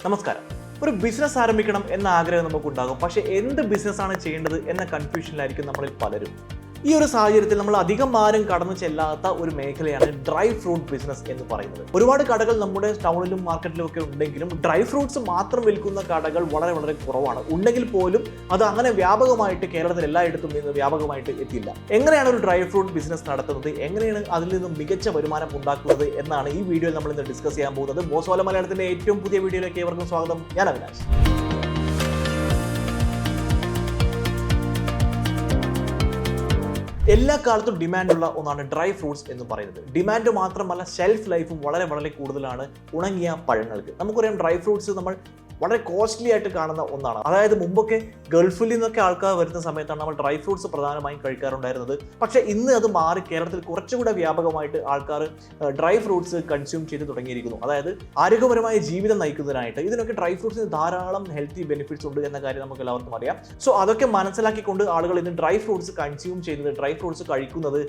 നമസ്കാരം. ഒരു ബിസിനസ് ആരംഭിക്കണം എന്ന ആഗ്രഹം നമുക്കുണ്ടാകും. പക്ഷേ എന്ത് ബിസിനസ്സാണ് ചെയ്യേണ്ടത് എന്ന കൺഫ്യൂഷനിലായിരിക്കും നമ്മളിൽ പലരും. ഈ ഒരു സാഹചര്യത്തിൽ നമ്മൾ അധികം ആരും കടന്നു ചെല്ലാത്ത ഒരു മേഖലയാണ് ഡ്രൈ ഫ്രൂട്ട് ബിസിനസ് എന്ന് പറയുന്നത്. ഒരുപാട് കടകൾ നമ്മുടെ ടൗണിലും മാർക്കറ്റിലും ഒക്കെ ഉണ്ടെങ്കിലും ഡ്രൈ ഫ്രൂട്ട്സ് മാത്രം വിൽക്കുന്ന കടകൾ വളരെ വളരെ കുറവാണ്. ഉണ്ടെങ്കിൽ പോലും അത് അങ്ങനെ വ്യാപകമായിട്ട് കേരളത്തിൽ എല്ലായിടത്തും ഇന്ന് വ്യാപകമായിട്ട് എത്തിയില്ല. എങ്ങനെയാണ് ഒരു ഡ്രൈ ഫ്രൂട്ട് ബിസിനസ് നടത്തുന്നത്, എങ്ങനെയാണ് അതിൽ നിന്നും മികച്ച വരുമാനം ഉണ്ടാക്കുന്നത് എന്നാണ് ഈ വീഡിയോയിൽ നമ്മൾ ഇന്ന് ഡിസ്കസ് ചെയ്യാൻ പോകുന്നത്. ബോസോല മലയാളത്തിന്റെ ഏറ്റവും പുതിയ വീഡിയോയിലേക്ക് ഏവർക്കും സ്വാഗതം. ഞാൻ അവിനാശ്. എല്ലാ കാലത്തും ഡിമാൻഡുള്ള ഒന്നാണ് ഡ്രൈ ഫ്രൂട്ട്സ് എന്ന് പറയുന്നത്. ഡിമാൻഡ് മാത്രമല്ല, ഷെൽഫ് ലൈഫും വളരെ വളരെ കൂടുതലാണ് ഉണങ്ങിയ പഴങ്ങൾക്ക്. നമുക്കറിയാം, ഡ്രൈ ഫ്രൂട്ട്സ് നമ്മൾ വളരെ കോസ്റ്റ്ലി ആയിട്ട് കാണുന്ന ഒന്നാണ്. അതായത് മുമ്പൊക്കെ ഗൾഫിൽ നിന്നൊക്കെ ആൾക്കാർ വരുന്ന സമയത്താണ് നമ്മൾ ഡ്രൈ ഫ്രൂട്ട്സ് പ്രധാനമായും കഴിക്കാറുണ്ടായിരുന്നത്. പക്ഷേ ഇന്ന് അത് മാറി കേരളത്തിൽ കുറച്ചുകൂടെ വ്യാപകമായിട്ട് ആൾക്കാർ ഡ്രൈ ഫ്രൂട്ട്സ് കൺസ്യൂം ചെയ്ത് തുടങ്ങിയിരിക്കുന്നു. അതായത് ആരോഗ്യപരമായ ജീവിതം നയിക്കുന്നതിനായിട്ട് ഇതിനൊക്കെ ഡ്രൈ ഫ്രൂട്ട്സിന് ധാരാളം ഹെൽത്തി ബെനിഫിറ്റ്സ് ഉണ്ട് എന്ന കാര്യം നമുക്ക് എല്ലാവർക്കും അറിയാം. സോ അതൊക്കെ മനസ്സിലാക്കിക്കൊണ്ട് ആളുകൾ ഇന്ന് ഡ്രൈ ഫ്രൂട്ട്സ് കൺസ്യൂം ചെയ്യുന്നത്, ഡ്രൈ ഫ്രൂട്ട്സ് കഴിക്കുന്നത്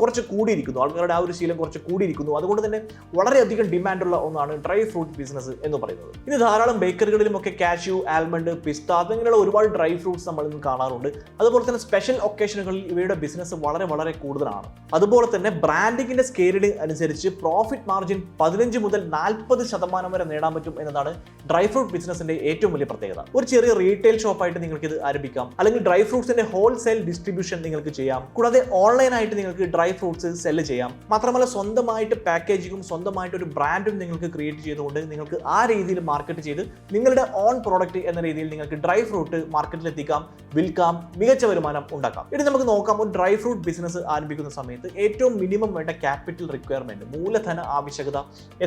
കുറച്ച് കൂടിയിരിക്കുന്നു. ആൾക്കാരുടെ ആ ഒരു ശീലം കുറച്ച് കൂടിയിരിക്കുന്നു. അതുകൊണ്ട് തന്നെ വളരെയധികം ഡിമാൻഡുള്ള ഒന്നാണ് ഡ്രൈ ഫ്രൂട്ട് ബിസിനസ് എന്ന് പറയുന്നത്. ഇന്ന് ധാരാളം ബേക്കറികളിലുമൊക്കെ കാഷ്യൂ, ആൽമണ്ട്, പിസ്ത അങ്ങനെയുള്ള ഒരുപാട് ഡ്രൈ ഫ്രൂട്ട്സ് നമ്മൾ ഇന്ന് കാണാറുണ്ട്. അതുപോലെ തന്നെ സ്പെഷ്യൽ ഒക്കേഷനുകളിൽ ഇവയുടെ ബിസിനസ് വളരെ വളരെ കൂടുതലാണ്. അതുപോലെ തന്നെ ബ്രാൻഡിങ്ങിന്റെ സ്കെയിലിന് അനുസരിച്ച് പ്രോഫിറ്റ് മാർജിൻ 15 മുതൽ 40% വരെ നേടാൻ പറ്റും എന്നതാണ് ഡ്രൈ ഫ്രൂട്ട് ബിസിനസിന്റെ ഏറ്റവും വലിയ പ്രത്യേകത. ഒരു ചെറിയ റീറ്റെയിൽ ഷോപ്പായിട്ട് നിങ്ങൾക്ക് ഇത് ആരംഭിക്കാം, അല്ലെങ്കിൽ ഡ്രൈ ഫ്രൂട്ട്സിന്റെ ഹോൾസെയിൽ ഡിസ്ട്രിബ്യൂഷൻ നിങ്ങൾക്ക് ചെയ്യാം. കൂടാതെ ഓൺലൈനായിട്ട് നിങ്ങൾക്ക് ഡ്രൈ ഫ്രൂട്ട്സ് സെല്ല് ചെയ്യാം. മാത്രമല്ല സ്വന്തമായിട്ട് പാക്കേജിങ്ങും സ്വന്തമായിട്ട് ഒരു ബ്രാൻഡും നിങ്ങൾക്ക് ക്രിയേറ്റ് ചെയ്തുകൊണ്ട് നിങ്ങൾക്ക് ആ രീതിയിൽ മാർക്കറ്റ് ചെയ്ത് നിങ്ങളുടെ ഓൺ പ്രോഡക്റ്റ് എന്ന രീതിയിൽ നിങ്ങൾക്ക് ഡ്രൈ ഫ്രൂട്ട് മാർക്കറ്റിൽ എത്തിക്കാം, വിൽക്കാം, മികച്ച വരുമാനം ഉണ്ടാക്കാം. ഇനി നമുക്ക് നോക്കാം, ഒരു ഡ്രൈ ഫ്രൂട്ട് ബിസിനസ് ആരംഭിക്കുന്ന സമയത്ത് ഏറ്റവും മിനിമം വേണ്ട ക്യാപിറ്റൽ റിക്വയർമെന്റ്, മൂലധന ആവശ്യകത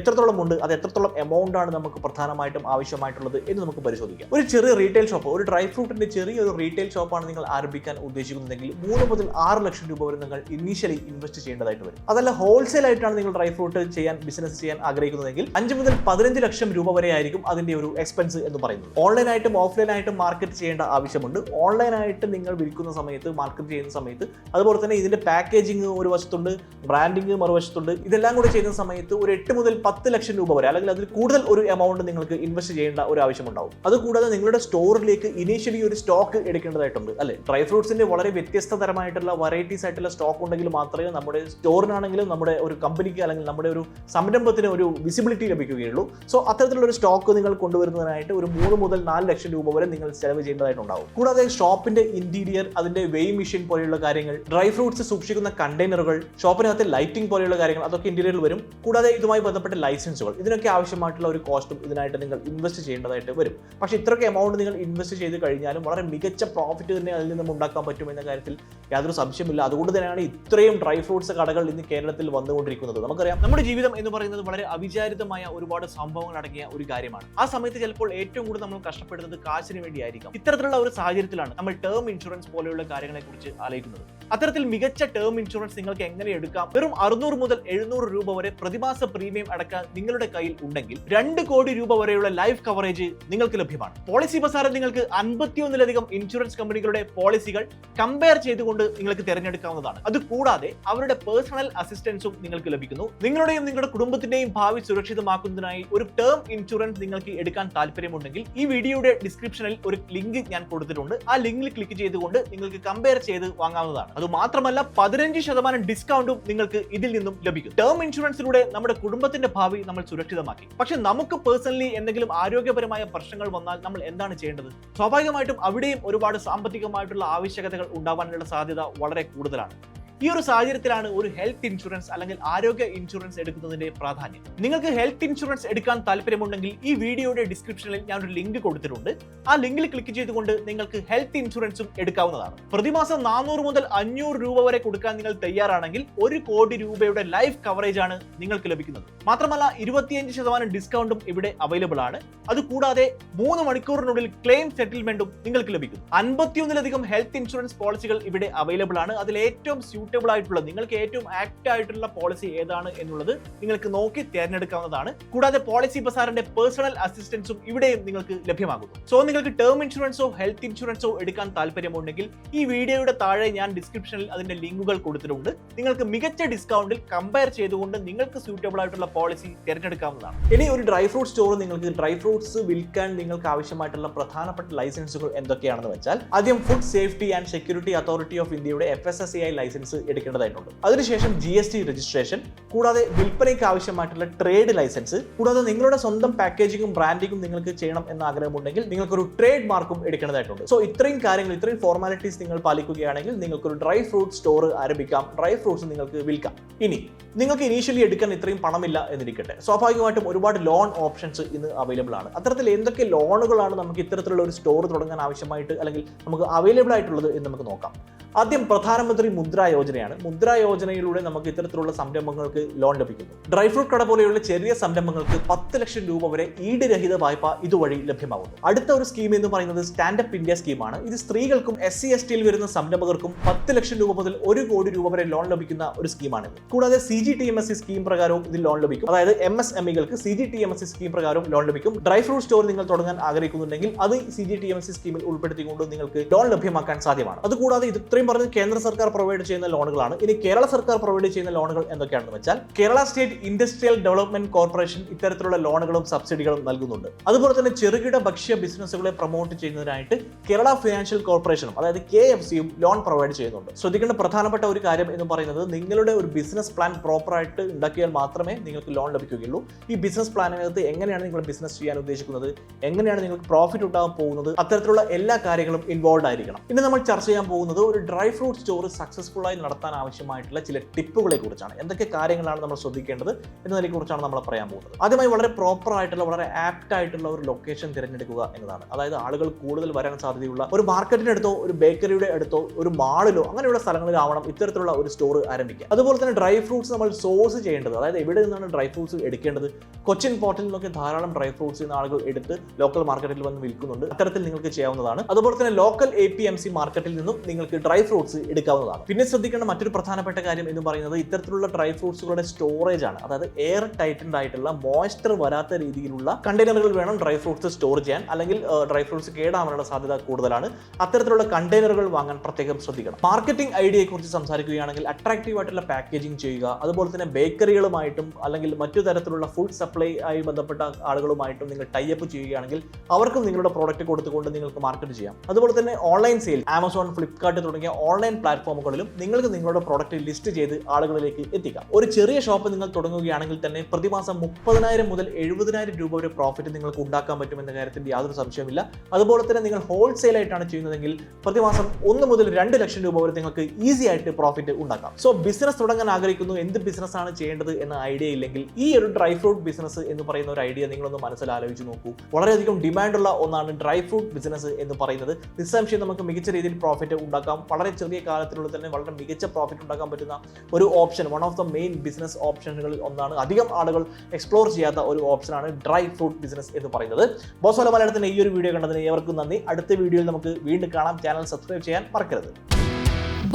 എത്രത്തോളം ഉണ്ട്, അത് എത്രത്തോളം എമൗണ്ട് ആണ് നമുക്ക് പ്രധാനമായിട്ടും ആവശ്യമായിട്ടുള്ളത് എന്ന് നമുക്ക് പരിശോധിക്കാം. ഒരു ചെറിയ റീറ്റെയിൽ ഷോപ്പ്, ഒരു ഡ്രൈ ഫ്രൂട്ടിന്റെ ചെറിയൊരു റീറ്റെയിൽ ഷോപ്പാണ് നിങ്ങൾ ആരംഭിക്കാൻ ഉദ്ദേശിക്കുന്നതെങ്കിൽ 3 മുതൽ 6 ലക്ഷം രൂപ വരെ നിങ്ങൾ ഇനീഷ്യലി ഇൻവെസ്റ്റ് ചെയ്യേണ്ടതായിട്ട് വരും. അതല്ല ഹോൾസെയിൽ ആയിട്ടാണ് നിങ്ങൾ ഡ്രൈ ഫ്രൂട്ട് ബിസിനസ് ചെയ്യാൻ ആഗ്രഹിക്കുന്നതെങ്കിൽ 5 മുതൽ 15 ലക്ഷം രൂപ വരെ ആയിരിക്കും അതിന്റെ ഒരു എക്സ്പെൻസ് എന്ന് പറയുന്നത്. ഓൺലൈനായിട്ടും ഓഫ്ലൈനായിട്ടും മാർക്കറ്റ് ചെയ്യേണ്ട ആവശ്യമുണ്ട്. ഓൺലൈനായിട്ട് നിങ്ങൾ വിൽക്കുന്ന സമയത്ത്, മാർക്കറ്റ് ചെയ്യുന്ന സമയത്ത്, അതുപോലെ തന്നെ ഇതിന്റെ പാക്കേജിങ് ഒരു വശത്തുണ്ട്, ബ്രാൻഡിങ് മറുവശത്തുണ്ട്. ഇതെല്ലാം കൂടി ചെയ്യുന്ന സമയത്ത് ഒരു 8 മുതൽ 10 ലക്ഷം രൂപ വരെ, അല്ലെങ്കിൽ അതിൽ കൂടുതൽ ഒരു എമൗണ്ട് നിങ്ങൾക്ക് ഇൻവെസ്റ്റ് ചെയ്യേണ്ട ഒരു ആവശ്യമുണ്ടാവും. അതുകൂടാതെ നിങ്ങളുടെ സ്റ്റോറിലേക്ക് ഇനീഷ്യലി ഒരു സ്റ്റോക്ക് എടുക്കേണ്ടതായിട്ടുണ്ട്, അല്ലെ? ഡ്രൈ ഫ്രൂട്ട്സിന്റെ വളരെ വ്യത്യസ്ത തരമായിട്ടുള്ള വെറൈറ്റീസ് ആയിട്ടുള്ള സ്റ്റോക്ക് ഉണ്ടെങ്കിൽ മാത്രമേ നമ്മുടെ സ്റ്റോറിനാണെങ്കിലും നമ്മുടെ ഒരു കമ്പനിക്ക് അല്ലെങ്കിൽ നമ്മുടെ ഒരു സംരംഭത്തിന് ഒരു വിസിബിലിറ്റി ലഭിക്കുകയുള്ളൂ. സോ അത്തരത്തിലുള്ള ഒരു സ്റ്റോക്ക് നിങ്ങൾ കൊണ്ടുവരുന്നതിനായിട്ട് ഒരു 3 മുതൽ 4 ലക്ഷം രൂപ വരെ നിങ്ങൾ ചെലവ് ചെയ്യേണ്ടതായിട്ടുണ്ടാവും. കൂടാതെ ഷോപ്പിന്റെ ഇന്റീരിയർ, അതിന്റെ വെയിങ് മെഷീൻ പോലെയുള്ള കാര്യങ്ങൾ, ഡ്രൈ ഫ്രൂട്ട്സ് സൂക്ഷിക്കുന്ന കണ്ടെയ്നറുകൾ, ഷോപ്പിനകത്തെ ലൈറ്റിംഗ് പോലെയുള്ള കാര്യങ്ങൾ, അതൊക്കെ ഇന്റീരിയറിൽ വരും. കൂടാതെ ഇതുമായി ബന്ധപ്പെട്ട ലൈസൻസുകൾ, ഇതിനൊക്കെ ആവശ്യമായിട്ടുള്ള ഒരു കോസ്റ്റും ഇതിനായിട്ട് നിങ്ങൾ ഇൻവെസ്റ്റ് ചെയ്യേണ്ടതായിട്ട് വരും. പക്ഷേ ഇത്രയൊക്കെ എമൗണ്ട് നിങ്ങൾ ഇൻവെസ്റ്റ് ചെയ്ത് കഴിഞ്ഞാലും വളരെ മികച്ച പ്രോഫിറ്റ് തന്നെ അതിൽ നിന്നും ഉണ്ടാക്കാൻ പറ്റുമെന്ന കാര്യത്തിൽ യാതൊരു സംശയമില്ല. അതുകൊണ്ട് തന്നെയാണ് ഇത്രയും ഡ്രൈ ഫ്രൂട്ട്സ് കടകൾ ഇന്ന് കേരളത്തിൽ വന്നുകൊണ്ടിരിക്കുന്നത്. നമുക്കറിയാം, നമ്മുടെ ജീവിതം എന്ന് പറയുന്നത് വളരെ അവിചാരിതമായ ഒരുപാട് സംഭവങ്ങൾ അടങ്ങിയ ഒരു കാര്യമാണ്. ആ സമയത്ത് ചിലപ്പോൾ ഏറ്റവും കൂടുതൽ നമ്മൾ കഷ്ടപ്പെടുന്നത് കാശിന് വേണ്ടിയായിരിക്കും. ഇത്തരത്തിലുള്ള ഒരു സാഹചര്യത്തിലാണ് നമ്മൾ ടേം ഇൻഷുറൻസ് പോലെയുള്ള കാര്യങ്ങളെ കുറിച്ച് ആലോചിക്കുന്നത്. അത്തരത്തിൽ മികച്ച ടേം ഇൻഷുറൻസ് നിങ്ങൾക്ക് എങ്ങനെ എടുക്കാം? വെറും 600 മുതൽ 700 രൂപ വരെ പ്രതിമാസ പ്രീമിയം അടക്കാൻ നിങ്ങളുടെ കയ്യിൽ ഉണ്ടെങ്കിൽ 2 കോടി രൂപ വരെയുള്ള ലൈഫ് കവറേജ് നിങ്ങൾക്ക് ലഭ്യമാണ്. പോളിസി ബസാറിൽ നിങ്ങൾക്ക് 51ലധികം ഇൻഷുറൻസ് കമ്പനികളുടെ പോളിസികൾ കമ്പയർ ചെയ്തുകൊണ്ട് നിങ്ങൾക്ക് തിരഞ്ഞെടുക്കാവുന്നതാണ്. അതുകൂടാതെ അവരുടെ പേഴ്സണൽ അസിസ്റ്റൻസും നിങ്ങൾക്ക് ലഭിക്കുന്നു. നിങ്ങളുടെയും നിങ്ങളുടെ കുടുംബത്തിന്റെയും ഭാവി സുരക്ഷിതമാക്കുന്നതിനായി ഒരു ടേം ഇൻഷുറൻസ് നിങ്ങൾക്ക് എടുക്കാൻ താല്പര്യമുണ്ടെങ്കിൽ ഈ വീഡിയോയുടെ ഡിസ്ക്രിപ്ഷനിൽ ഒരു ലിങ്ക് ഞാൻ കൊടുത്തിട്ടുണ്ട്. ആ ലിങ്കിൽ ക്ലിക്ക് ചെയ്തുകൊണ്ട് നിങ്ങൾക്ക് കമ്പയർ ചെയ്ത് വാങ്ങാവുന്നതാണ്. അതുമാത്രമല്ല 15% ഡിസ്കൗണ്ടും നിങ്ങൾക്ക് ഇതിൽ നിന്നും ലഭിക്കും. ടേം ഇൻഷുറൻസിലൂടെ നമ്മുടെ കുടുംബത്തിന്റെ ഭാവി നമ്മൾ സുരക്ഷിതമാക്കി. പക്ഷെ നമുക്ക് പേഴ്സണലി എന്തെങ്കിലും ആരോഗ്യപരമായ പ്രശ്നങ്ങൾ വന്നാൽ നമ്മൾ എന്താണ് ചെയ്യേണ്ടത്? സ്വാഭാവികമായിട്ടും അവിടെയും ഒരുപാട് സാമ്പത്തികമായിട്ടുള്ള ആവശ്യകതകൾ ഉണ്ടാവാനുള്ള സാധ്യത വളരെ കൂടുതലാണ്. ഈ ഒരു സാഹചര്യത്തിലാണ് ഒരു ഹെൽത്ത് ഇൻഷുറൻസ് അല്ലെങ്കിൽ ആരോഗ്യ ഇൻഷുറൻസ് എടുക്കുന്നതിന്റെ പ്രാധാന്യം. നിങ്ങൾക്ക് ഹെൽത്ത് ഇൻഷുറൻസ് എടുക്കാൻ താല്പര്യമുണ്ടെങ്കിൽ ഈ വീഡിയോയുടെ ഡിസ്ക്രിപ്ഷനിൽ ഞാൻ ഒരു ലിങ്ക് കൊടുത്തിട്ടുണ്ട്. ആ ലിങ്കിൽ ക്ലിക്ക് ചെയ്തുകൊണ്ട് നിങ്ങൾക്ക് ഹെൽത്ത് ഇൻഷുറൻസും എടുക്കാവുന്നതാണ്. പ്രതിമാസം 400 മുതൽ 500 രൂപ വരെ കൊടുക്കാൻ നിങ്ങൾ തയ്യാറാണെങ്കിൽ 1 കോടി രൂപയുടെ ലൈഫ് കവറേജ് ആണ് നിങ്ങൾക്ക് ലഭിക്കുന്നത്. മാത്രമല്ല 25% ഡിസ്കൗണ്ടും ഇവിടെ അവൈലബിൾ ആണ്. അതുകൂടാതെ 3 മണിക്കൂറിനുള്ളിൽ ക്ലെയിം സെറ്റിൽമെന്റും നിങ്ങൾക്ക് ലഭിക്കും. 51ലധികം ഹെൽത്ത് ഇൻഷുറൻസ് പോളിസികൾ ഇവിടെ അവൈലബിൾ ആണ്. അതിൽ ഏറ്റവും സ്യൂട്ടബിൾ ആയിട്ടുള്ള നിങ്ങൾക്ക് ഏറ്റവും ആക്ട് ആയിട്ടുള്ള പോളിസി ഏതാണ് എന്നുള്ളത് നിങ്ങൾക്ക് നോക്കി തിരഞ്ഞെടുക്കാവുന്നതാണ്. കൂടാതെ പോളിസി ബസാറിന്റെ പേഴ്സണൽ അസിസ്റ്റൻസും ഇവിടെയും നിങ്ങൾക്ക് ലഭ്യമാകുന്നു. സോ നിങ്ങൾക്ക് ടേം ഇൻഷുറൻസോ ഹെൽത്ത് ഇൻഷുറൻസോ എടുക്കാൻ താല്പര്യമുണ്ടെങ്കിൽ ഈ വീഡിയോയുടെ താഴെ ഞാൻ ഡിസ്ക്രിപ്ഷനിൽ അതിന്റെ ലിങ്കുകൾ കൊടുത്തിട്ടുണ്ട്. നിങ്ങൾക്ക് മികച്ച ഡിസ്കൗണ്ടിൽ കമ്പയർ ചെയ്തുകൊണ്ട് നിങ്ങൾക്ക് സ്യൂട്ടബിൾ ആയിട്ടുള്ള പോളിസി തിരഞ്ഞെടുക്കാവുന്നതാണ്. ഇനി ഒരു ഡ്രൈ ഫ്രൂട്ട് സ്റ്റോർ നിങ്ങൾക്ക് ഡ്രൈ ഫ്രൂട്ട്സ് വിൽക്കാൻ നിങ്ങൾക്ക് ആവശ്യമായിട്ടുള്ള പ്രധാനപ്പെട്ട ലൈസൻസുകൾ എന്തൊക്കെയാണെന്ന് വെച്ചാൽ ആദ്യം food safety and security authority of ഇന്ത്യയുടെ FSSAI ലൈസൻസ് എടുക്കേണ്ടതായിട്ടുണ്ട്. അതിനുശേഷം GST രജിസ്ട്രേഷൻ, കൂടാതെ വിൽപ്പനയ്ക്ക് ആവശ്യമായിട്ടുള്ള ട്രേഡ് ലൈസൻസ്, കൂടാതെ നിങ്ങളുടെ സ്വന്തം പാക്കേജിങ്ങും ബ്രാൻഡിങ്ങും നിങ്ങൾക്ക് ചെയ്യണം എന്ന ആഗ്രഹമുണ്ടെങ്കിൽ നിങ്ങൾക്കൊരു ട്രേഡ് മാർക്കും എടുക്കേണ്ടതായിട്ടുണ്ട്. സോ ഇത്രയും കാര്യങ്ങൾ, ഇത്രയും ഫോർമാലിറ്റീസ് നിങ്ങൾ പാലിക്കുകയാണെങ്കിൽ നിങ്ങൾക്കൊരു ഡ്രൈ ഫ്രൂട്ട് സ്റ്റോർ ആരംഭിക്കാം, ഡ്രൈ ഫ്രൂട്ട്സ് നിങ്ങൾക്ക് വിൽക്കാം. ഇനി നിങ്ങൾക്ക് ഇനീഷ്യലി എടുക്കാൻ ഇത്രയും പണമില്ല എന്നിരിക്കട്ടെ, സ്വാഭാവികമായിട്ടും ഒരുപാട് ലോൺ ഓപ്ഷൻസ് ഇന്ന് അവൈലബിൾ ആണ്. അത്തരത്തിൽ എന്തൊക്കെ ലോണുകളാണ് നമുക്ക് ഇത്തരത്തിലുള്ള ഒരു സ്റ്റോർ തുടങ്ങാൻ ആവശ്യമായിട്ട് അല്ലെങ്കിൽ നമുക്ക് അവൈലബിൾ ആയിട്ടുള്ളത് എന്ന് നമുക്ക് നോക്കാം. ആദ്യം പ്രധാനമന്ത്രി മുദ്ര യോജനയാണ്. മുദ്ര യോജനയിലൂടെ നമുക്ക് ഇത്തരത്തിലുള്ള സംരംഭങ്ങൾക്ക് ലോൺ ലഭിക്കുന്നു. ഡ്രൈ ഫ്രൂട്ട് കട പോലെയുള്ള ചെറിയ സംരംഭങ്ങൾക്ക് 10 ലക്ഷം രൂപ വരെ ഈട് രഹിത വായ്പ ഇതുവഴി ലഭ്യമാകുന്നു. അടുത്ത ഒരു സ്കീം എന്ന് പറയുന്നത് സ്റ്റാൻഡപ്പ് ഇന്ത്യ സ്കീമാണ്. ഇത് സ്ത്രീകൾക്കും SC STയിൽ വരുന്ന സംരംഭകർക്കും 10 ലക്ഷം രൂപ മുതൽ 1 കോടി രൂപ വരെ ലോൺ ലഭിക്കുന്ന ഒരു സ്കീമാണിത്. കൂടാതെ CGTMSE സ്കീം പ്രകാരവും ഇതിൽ ലോൺ ലഭിക്കും. അതായത് MSMEകൾക്ക് CGTMSE സ്കീം പ്രകാരവും ലോൺ ലഭിക്കും. ഡ്രൈ ഫ്രൂട്ട് സ്റ്റോർ നിങ്ങൾ തുടങ്ങാൻ ആഗ്രഹിക്കുന്നുണ്ടെങ്കിൽ അത് CGTMSE സ്കീമിൽ ഉൾപ്പെടുത്തിക്കൊണ്ട് നിങ്ങൾക്ക് ലോൺ ലഭ്യമാക്കാൻ സാധ്യമാണ്. അതുകൂടാതെ ഇത് ഇത്രയും പറഞ്ഞത് കേന്ദ്ര സർക്കാർ പ്രൊവൈഡ് ചെയ്യുന്ന ലോണുകളാണ്. ഇനി കേരള സർക്കാർ പ്രൊവൈഡ് ചെയ്യുന്ന ലോണുകൾ എന്തൊക്കെയാണെന്ന് വെച്ചാൽ Kerala state industrial development corporation ഇത്തരത്തിലുള്ള ലോണുകളും സബ്സിഡികളും നൽകുന്നുണ്ട്. അതുപോലെ തന്നെ ചെറുകിട ഭക്ഷ്യ ബിസിനസ്സുകളെ പ്രൊമോട്ട് ചെയ്യുന്നതിനായിട്ട് കേരള ഫിനാൻഷ്യൽ കോർപ്പറേഷനും അതായത് KFCയും ലോൺ പ്രൊവൈഡ് ചെയ്യുന്നുണ്ട്. ശ്രദ്ധിക്കേണ്ട പ്രധാനപ്പെട്ട ഒരു കാര്യം എന്ന് പറയുന്നത് നിങ്ങളുടെ ഒരു ബിസിനസ് പ്ലാൻ പ്രോപ്പർ ആയിട്ട് ഉണ്ടാക്കിയാൽ മാത്രമേ നിങ്ങൾക്ക് ലോൺ ലഭിക്കുകയുള്ളൂ. ഈ ബിസിനസ് പ്ലാനിനകത്ത് എങ്ങനെയാണ് നിങ്ങൾ ബിസിനസ് ചെയ്യാൻ ഉദ്ദേശിക്കുന്നത്, എങ്ങനെയാണ് നിങ്ങൾക്ക് പ്രോഫിറ്റ് ഉണ്ടാകാൻ പോകുന്നത്, അത്തരത്തിലുള്ള എല്ലാ കാര്യങ്ങളും ഇൻവോൾവ് ആയിരിക്കണം. ഇനി നമ്മൾ ചർച്ച ചെയ്യാൻ പോകുന്നത് ഒരു ഡ്രൈ ഫ്രൂട്ട് സ്റ്റോർ സക്സസ്ഫുൾ ആയി നടത്താൻ ആവശ്യമായിട്ടുള്ള ചില ടിപ്പുകളെ കുറിച്ചാണ്. എന്തൊക്കെ കാര്യങ്ങളാണ് നമ്മൾ ശ്രദ്ധിക്കേണ്ടത് എന്നതിനെ കുറിച്ചാണ് നമ്മൾ പറയാൻ പോകുന്നത്. ആദ്യമായി വളരെ പ്രോപ്പർ ആയിട്ടുള്ള വളരെ ആപ്റ്റ് ആയിട്ടുള്ള ഒരു ലൊക്കേഷൻ തിരഞ്ഞെടുക്കുക എന്നതാണ്. അതായത് ആളുകൾ കൂടുതൽ വരാൻ സാധ്യതയുള്ള ഒരു മാർക്കറ്റിനടുത്തോ ഒരു ബേക്കറിയുടെ അടുത്തോ ഒരു മാളിലോ അങ്ങനെയുള്ള സ്ഥലങ്ങളിലാവണം ഇത്തരത്തിലുള്ള ഒരു സ്റ്റോർ ആരംഭിക്കുക. അതുപോലെ തന്നെ ഡ്രൈ ഫ്രൂട്ട്സ് നമ്മൾ സോഴ്സ് ചെയ്യേണ്ടത്, അതായത് എവിടെ നിന്നാണ് ഡ്രൈ ഫ്രൂട്ട്സ് എടുക്കേണ്ടത്. കൊച്ചിൻ പോർട്ടിൽ നിന്നൊക്കെ ധാരാളം ഡ്രൈ ഫ്രൂട്ട്സ് ആളുകൾ എടുത്ത് ലോക്കൽ മാർക്കറ്റിൽ വന്ന് വിൽക്കുന്നുണ്ട്. അത്തരത്തിൽ നിങ്ങൾക്ക് ചെയ്യാവുന്നതാണ്. അതുപോലെ തന്നെ ലോക്കൽ APMC മാർക്കറ്റിൽ നിന്നും നിങ്ങൾക്ക് ഡ്രൈ ഫ്രൂട്ട്സ് എടുക്കാവുന്നതാണ്. പിന്നെ ശ്രദ്ധിക്കേണ്ട മറ്റൊരു പ്രധാനപ്പെട്ട കാര്യം എന്ന് പറയുന്നത് ഇത്തരത്തിലുള്ള ഡ്രൈ ഫ്രൂട്ട്സുകളുടെ സ്റ്റോറേജ് ആണ്. അതായത് എയർ ടൈറ്റൻഡ് ആയിട്ടുള്ള മോയ്സ്ചർ വരാത്ത രീതിയിലുള്ള കണ്ടെയ്നറുകൾ വേണം ഡ്രൈ ഫ്രൂട്ട്സ് സ്റ്റോർ ചെയ്യാൻ, അല്ലെങ്കിൽ ഡ്രൈ ഫ്രൂട്ട്സ് കേടാവാനുള്ള സാധ്യത കൂടുതലാണ്. അത്തരത്തിലുള്ള കണ്ടെയ്നറുകൾ വാങ്ങാൻ പ്രത്യേകം ശ്രദ്ധിക്കണം. മാർക്കറ്റിംഗ് ഐഡിയയെ കുറിച്ച് സംസാരിക്കുകയാണെങ്കിൽ അട്രാക്റ്റീവ് ആയിട്ടുള്ള പാക്കേജിംഗ് ചെയ്യുക. അതുപോലെ തന്നെ ബേക്കറികളുമായിട്ടും അല്ലെങ്കിൽ മറ്റു തരത്തിലുള്ള ഫുഡ് സപ്ലൈ ആയി ബന്ധപ്പെട്ട ആളുകളുമായിട്ടും നിങ്ങൾ ടൈപ്പ് ചെയ്യുകയാണെങ്കിൽ അവർക്കും നിങ്ങളുടെ പ്രോഡക്റ്റ് കൊടുത്തുകൊണ്ട് നിങ്ങൾക്ക് മാർക്കറ്റ് ചെയ്യാം. അതുപോലെ തന്നെ ഓൺലൈൻ സെയിൽ, ആമസോൺ, ഫ്ലിപ്കാർട്ട് തുടങ്ങിയ ഓൺലൈൻ പ്ലാറ്റ്ഫോമുകളിലും നിങ്ങൾക്ക് നിങ്ങളുടെ പ്രോഡക്റ്റ് ലിസ്റ്റ് ചെയ്ത് ആളുകളിലേക്ക് എത്തിക്കാം. ഒരു ചെറിയ ഷോപ്പ് നിങ്ങൾ തുടങ്ങുകയാണെങ്കിൽ തന്നെ പ്രതിമാസം 30,000 മുതൽ 70,000 രൂപ വരെ പ്രോഫിറ്റ് നിങ്ങൾക്ക് ഉണ്ടാക്കാൻ പറ്റുമെന്ന കാര്യത്തിൽ യാതൊരു സംശയമില്ല. അതുപോലെ തന്നെ നിങ്ങൾ ഹോൾസെയിൽ ആയിട്ടാണ് ചെയ്യുന്നതെങ്കിൽ പ്രതിമാസം 1 മുതൽ 2 ലക്ഷം രൂപ വരെ നിങ്ങൾക്ക് ഈസി ആയിട്ട് പ്രോഫിറ്റ് ഉണ്ടാക്കാം. സോ ബിസിനസ് തുടങ്ങാൻ ആഗ്രഹിക്കുന്നു, എന്ത് ബിസിനസ് ആണ് ചെയ്യേണ്ടത് എന്ന ഐഡിയ ഇല്ലെങ്കിൽ ഈ ഒരു ഡ്രൈ ഫ്രൂട്ട് ബിസിനസ് എന്ന് പറയുന്ന ഒരു ഐഡിയ നിങ്ങളൊന്ന് മനസ്സിലാലോചിച്ച് നോക്കൂ. വളരെയധികം ഡിമാൻഡുള്ള ഒന്നാണ് ഡ്രൈ ഫ്രൂട്ട് ബിസിനസ് എന്ന് പറയുന്നത്. നിസ്സംശയം നമുക്ക് മികച്ച രീതിയിൽ പ്രോഫിറ്റ് ഉണ്ടാക്കാം. വളരെ ചെറിയ കാലത്തിനുള്ളിൽ തന്നെ വളരെ മികച്ച പ്രോഫിറ്റ് ഉണ്ടാക്കാൻ പറ്റുന്ന ഒരു option, one of the main business ഓപ്ഷനുകളിൽ ഒന്നാണ്. അധികം ആളുകൾ എക്സ്പ്ലോർ ചെയ്യാത്ത ഒരു ഓപ്ഷനാണ് ഡ്രൈ ഫ്രൂട്ട് ബിസിനസ് എന്ന് പറയുന്നത്. ബോസ് വാല മലയാളത്തിന്റെ ഈ ഒരു വീഡിയോ കണ്ടതിന് ഏവർക്കും നന്ദി. അടുത്ത വീഡിയോയിൽ നമുക്ക് വീണ്ടും കാണാം. ചാനൽ സബ്സ്ക്രൈബ് ചെയ്യാൻ മറക്കരുത്.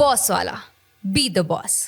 ബോസ് വാല, ബി ദ ബോസ്.